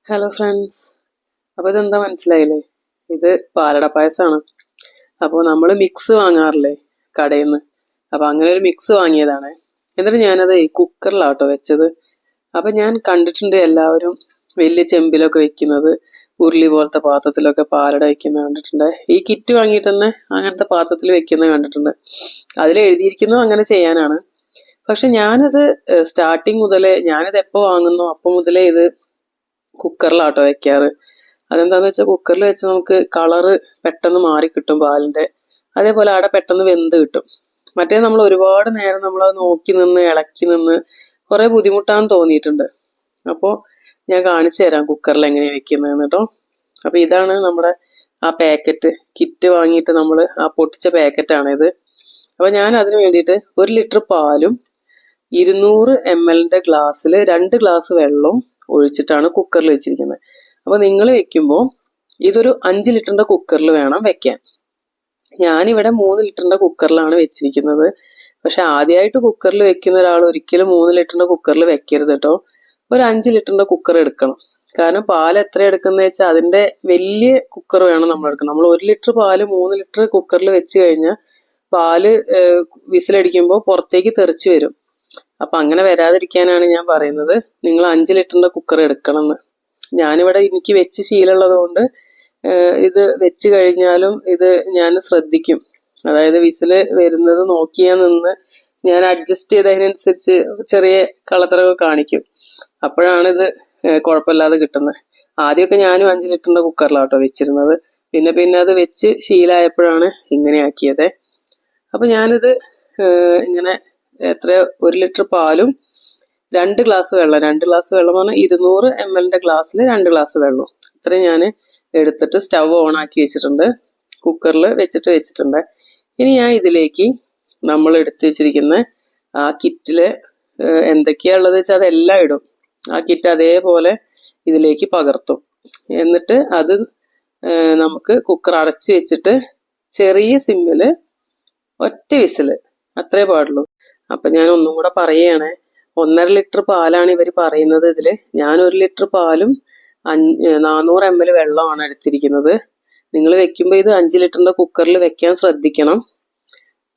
Hello friends. അപ്പോൾ ഇതെന്താ മനസ്സിലായില്ലേ? ഇത് പാലട പായസമാണ്. അപ്പോൾ നമ്മൾ മിക്സ് വാങ്ങാറില്ലേ കടയിൽ നിന്ന്? അപ്പോൾ അങ്ങനെ ഒരു മിക്സ് വാങ്ങിയതാണ്. എന്നിട്ട് ഞാനത് കുക്കറിലാട്ടോ വെച്ചത്. അപ്പോൾ ഞാൻ കണ്ടിട്ടുണ്ട് എല്ലാവരും വലിയ ചെമ്പിലൊക്കെ വെക്കുന്നത്, ഉരുളി പോലത്തെ പാത്രത്തിലൊക്കെ പാലട വെക്കുന്നത് കണ്ടിട്ടുണ്ട്. ഈ കിറ്റ് വാങ്ങിയിട്ട് തന്നെ അങ്ങനത്തെ പാത്രത്തിൽ വെക്കുന്നത് കണ്ടിട്ടുണ്ട്. അതിൽ എഴുതിയിരിക്കുന്നു അങ്ങനെ ചെയ്യാനാണ്. പക്ഷെ ഞാനത് സ്റ്റാർട്ടിങ് മുതലേ, ഞാനിത് എപ്പോൾ വാങ്ങുന്നു അപ്പോൾ മുതലേ ഇത് കുക്കറിലാട്ടോ വെക്കാറ്. അതെന്താന്ന് വെച്ചാൽ കുക്കറിൽ വെച്ച് നമുക്ക് കളറ് പെട്ടെന്ന് മാറി കിട്ടും പാലിന്റെ. അതേപോലെ അവിടെ പെട്ടെന്ന് വെന്ത് കിട്ടും. മറ്റേ നമ്മൾ ഒരുപാട് നേരം നമ്മളത് നോക്കി നിന്ന് ഇളക്കി നിന്ന് കുറെ ബുദ്ധിമുട്ടാന്ന് തോന്നിയിട്ടുണ്ട്. അപ്പോൾ ഞാൻ കാണിച്ചു തരാം കുക്കറിൽ എങ്ങനെയാണ് വെക്കുന്നതെന്ന് കേട്ടോ. അപ്പൊ ഇതാണ് നമ്മുടെ ആ പാക്കറ്റ് കിറ്റ് വാങ്ങിയിട്ട് നമ്മൾ ആ പൊട്ടിച്ച പാക്കറ്റാണിത്. അപ്പൊ ഞാൻ അതിന് വേണ്ടിയിട്ട് 1 ലിറ്റർ പാലും 200 ml ഗ്ലാസ്സിൽ 2 ഗ്ലാസ് വെള്ളവും ഒഴിച്ചിട്ടാണ് കുക്കറിൽ വെച്ചിരിക്കുന്നത്. അപ്പോൾ നിങ്ങൾ വെക്കുമ്പോൾ ഇതൊരു 5 ലിറ്ററിന്റെ കുക്കറിൽ വേണം വെക്കാൻ. ഞാനിവിടെ 3 ലിറ്ററിന്റെ കുക്കറിലാണ് വെച്ചിരിക്കുന്നത്. പക്ഷെ ആദ്യമായിട്ട് കുക്കറിൽ വെക്കുന്ന ഒരാൾ ഒരിക്കലും 3 ലിറ്ററിന്റെ കുക്കറിൽ വെക്കരുത് കേട്ടോ. ഒരു 5 ലിറ്ററിന്റെ കുക്കർ എടുക്കണം. കാരണം പാൽ എത്ര എടുക്കുന്നത് വെച്ചാൽ അതിന്റെ വലിയ കുക്കർ വേണം നമ്മൾ എടുക്കണം. നമ്മൾ 1 ലിറ്റർ പാല് 3 ലിറ്റർ കുക്കറിൽ വെച്ച് കഴിഞ്ഞാൽ പാല് വിസിലടിക്കുമ്പോൾ പുറത്തേക്ക് തെറിച്ചു വരും. അപ്പൊ അങ്ങനെ വരാതിരിക്കാനാണ് ഞാൻ പറയുന്നത് നിങ്ങൾ 5 ലിറ്ററിന്റെ കുക്കർ എടുക്കണം എന്ന്. ഞാനിവിടെ എനിക്ക് വെച്ച് ശീലമുള്ളത് കൊണ്ട് ഇത് വെച്ച് കഴിഞ്ഞാലും ഇത് ഞാൻ ശ്രദ്ധിക്കും. അതായത് വിസില് വരുന്നത് നോക്കിയാൽ നിന്ന് ഞാൻ അഡ്ജസ്റ്റ് ചെയ്തതിനനുസരിച്ച് ചെറിയ കളത്തരമൊക്കെ കാണിക്കും. അപ്പോഴാണ് ഇത് കുഴപ്പമില്ലാതെ കിട്ടുന്നത്. ആദ്യമൊക്കെ ഞാനും 5 ലിറ്ററിന്റെ കുക്കറിലാട്ടോ വെച്ചിരുന്നത്. പിന്നെ അത് വെച്ച് ശീലമായപ്പോഴാണ് ഇങ്ങനെയാക്കിയത്. അപ്പൊ ഞാനിത് ഇങ്ങനെ എത്ര 1 ലിറ്റർ പാലും 2 ഗ്ലാസ് വെള്ളം, 2 ഗ്ലാസ് വെള്ളം പറഞ്ഞാൽ 200 ml ഗ്ലാസ്സിൽ 2 ഗ്ലാസ് വെള്ളം ഇത്രയും ഞാൻ എടുത്തിട്ട് സ്റ്റവ് ഓൺ ആക്കി വെച്ചിട്ടുണ്ട്. കുക്കറിൽ വെച്ചിട്ടുണ്ട്. ഇനി ഞാൻ ഇതിലേക്ക് നമ്മൾ എടുത്തു വെച്ചിരിക്കുന്ന ആ കിറ്റില് എന്തൊക്കെയാ ഉള്ളത് വെച്ചാൽ അതെല്ലാം ഇടും. ആ കിറ്റ് അതേപോലെ ഇതിലേക്ക് പകർത്തും. എന്നിട്ട് അത് നമുക്ക് കുക്കർ അടച്ചു വെച്ചിട്ട് ചെറിയ സിമ്മില് ഒറ്റ വിസില് അത്രേ പാടുള്ളൂ. അപ്പൊ ഞാൻ ഒന്നും കൂടെ പറയുകയാണ്. 1.5 ലിറ്റർ പാലാണ് ഇവർ പറയുന്നത് ഇതില്. ഞാൻ 1 ലിറ്റർ പാലും 400 ml വെള്ളമാണ് എടുത്തിരിക്കുന്നത്. നിങ്ങൾ വെക്കുമ്പോൾ ഇത് 5 ലിറ്ററിന്റെ കുക്കറിൽ വെക്കാൻ ശ്രദ്ധിക്കണം.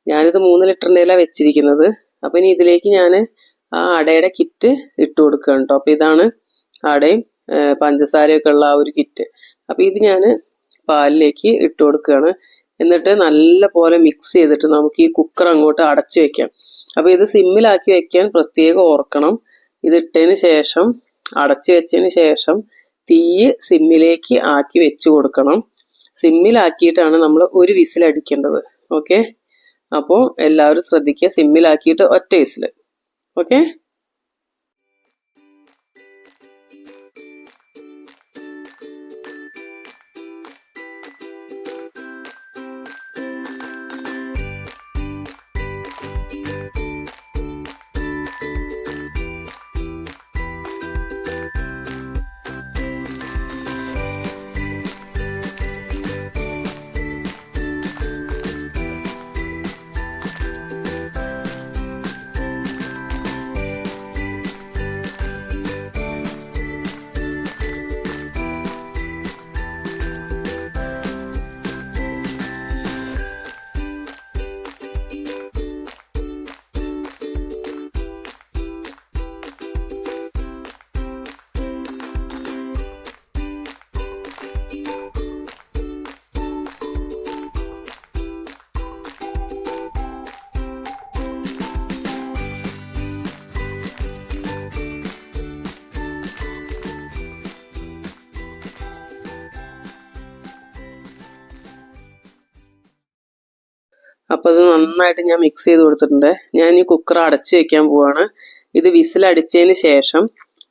ഞാനിത് 3 ലിറ്ററിൻ്റെയിലാണ് വെച്ചിരിക്കുന്നത്. അപ്പൊ ഇനി ഇതിലേക്ക് ഞാൻ ആ അടയുടെ കിറ്റ് ഇട്ട് കൊടുക്കുകയാണ് കേട്ടോ. അപ്പൊ ഇതാണ് അടയും പഞ്ചസാരയൊക്കെ ഉള്ള ആ ഒരു കിറ്റ്. അപ്പൊ ഇത് ഞാൻ പാലിലേക്ക് ഇട്ട് കൊടുക്കുകയാണ്. എന്നിട്ട് നല്ല പോലെ മിക്സ് ചെയ്തിട്ട് നമുക്ക് ഈ കുക്കർ അങ്ങോട്ട് അടച്ചു വെക്കാം. അപ്പൊ ഇത് സിമ്മിലാക്കി വെക്കാൻ പ്രത്യേകം ഓർക്കണം. ഇത് ഇട്ടതിന് ശേഷം അടച്ചു വെച്ചതിന് ശേഷം തീ സിമ്മിലേക്ക് ആക്കി വെച്ചു കൊടുക്കണം. സിമ്മിലാക്കിയിട്ടാണ് നമ്മൾ ഒരു വിസിൽ അടിക്കേണ്ടത്. ഓക്കെ, അപ്പോൾ എല്ലാവരും ശ്രദ്ധിക്കുക, സിമ്മിലാക്കിയിട്ട് ഒറ്റ വിസിൽ. ഓക്കെ. അപ്പോൾ അത് നന്നായിട്ട് ഞാൻ മിക്സ് ചെയ്ത് കൊടുത്തിട്ടുണ്ട്. ഞാൻ ഈ കുക്കർ അടച്ചു വെക്കാൻ പോവാണ്. ഇത് വിസിലടിച്ചതിന് ശേഷം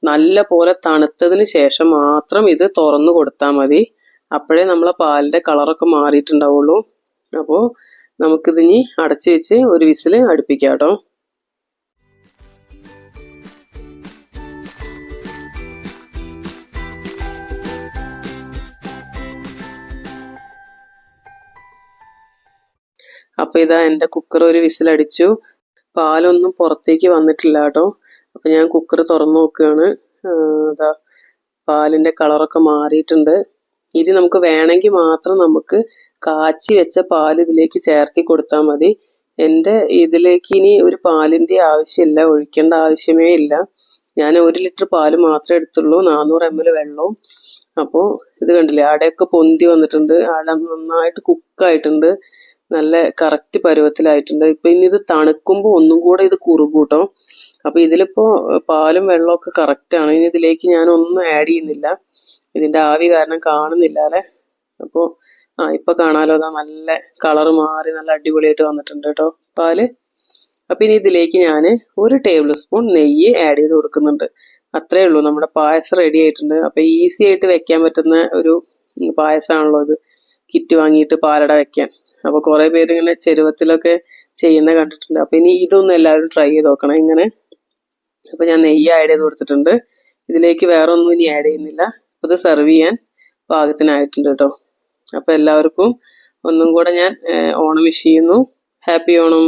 നല്ല പോലെ തണുത്തതിന് ശേഷം മാത്രം ഇത് തുറന്നു കൊടുത്താൽ മതി. അപ്പോഴേ നമ്മളെ പാലിന്റെ കളറൊക്കെ മാറിയിട്ടുണ്ടാവുള്ളൂ. അപ്പോൾ നമുക്കിതിനി അടച്ചു വെച്ച് ഒരു വിസിൽ അടുപ്പിക്കാം കേട്ടോ. അപ്പൊ ഇതാ എൻ്റെ കുക്കർ ഒരു വിസിലടിച്ചു. പാലൊന്നും പുറത്തേക്ക് വന്നിട്ടില്ല കേട്ടോ. അപ്പൊ ഞാൻ കുക്കർ തുറന്നു നോക്കുകയാണ്. ഇതാ പാലിൻ്റെ കളറൊക്കെ മാറിയിട്ടുണ്ട്. ഇത് നമുക്ക് വേണമെങ്കിൽ മാത്രം നമുക്ക് കാച്ചി വെച്ച പാൽ ഇതിലേക്ക് ചേർത്തി കൊടുത്താൽ മതി. എൻ്റെ ഇതിലേക്ക് ഇനി ഒരു പാലിൻ്റെ ആവശ്യമില്ല, ഒഴിക്കേണ്ട ആവശ്യമേ ഇല്ല. ഞാൻ 1 ലിറ്റർ പാല് മാത്രമേ എടുത്തുള്ളൂ, 400 ml വെള്ളവും. അപ്പോൾ ഇത് കണ്ടില്ലേ, അടയൊക്കെ പൊന്തി വന്നിട്ടുണ്ട്, അട നന്നായിട്ട് കുക്കായിട്ടുണ്ട്, നല്ല കറക്റ്റ് പരുവത്തിലായിട്ടുണ്ട്. ഇപ്പം ഇനി ഇത് തണുക്കുമ്പോൾ ഒന്നും കൂടെ ഇത് കുറുകും കേട്ടോ. അപ്പോൾ ഇതിലിപ്പോൾ പാലും വെള്ളമൊക്കെ കറക്റ്റാണ്. ഇനി ഇതിലേക്ക് ഞാനൊന്നും ആഡ് ചെയ്യുന്നില്ല, ഇതിൻ്റെ ആവി കാരണം കാണുന്നില്ല അല്ലേ. അപ്പോൾ ഇപ്പം കാണാലോ, അതാ നല്ല കളർ മാറി നല്ല അടിപൊളിയായിട്ട് വന്നിട്ടുണ്ട് കേട്ടോ പാല്. അപ്പം ഇനി ഇതിലേക്ക് ഞാൻ 1 ടേബിൾ സ്പൂൺ നെയ്യ് ആഡ് ചെയ്ത് കൊടുക്കുന്നുണ്ട്. അത്രയേ ഉള്ളൂ, നമ്മുടെ പായസം റെഡി ആയിട്ടുണ്ട്. അപ്പം ഈസി ആയിട്ട് വെക്കാൻ പറ്റുന്ന ഒരു പായസമാണല്ലോ ഇത്, കിറ്റ് വാങ്ങിയിട്ട് പാലട വെക്കാൻ. അപ്പോൾ കുറേ പേര് ഇങ്ങനെ ചെരുവത്തിലൊക്കെ ചെയ്യുന്ന കണ്ടിട്ടുണ്ട്. അപ്പം ഇനി ഇതൊന്നും എല്ലാവരും ട്രൈ ചെയ്ത് നോക്കണം ഇങ്ങനെ. അപ്പോൾ ഞാൻ നെയ്യ് ആഡ് ചെയ്ത് കൊടുത്തിട്ടുണ്ട്. ഇതിലേക്ക് വേറെ ഒന്നും ഇനി ആഡ് ചെയ്യുന്നില്ല. അപ്പോൾ ഇത് സെർവ് ചെയ്യാൻ പാകത്തിനായിട്ടുണ്ട് കേട്ടോ. അപ്പോൾ എല്ലാവർക്കും ഒന്നും കൂടെ ഞാൻ ഓണം വിഷ് ചെയ്യുന്നു. ഹാപ്പി ഓണം.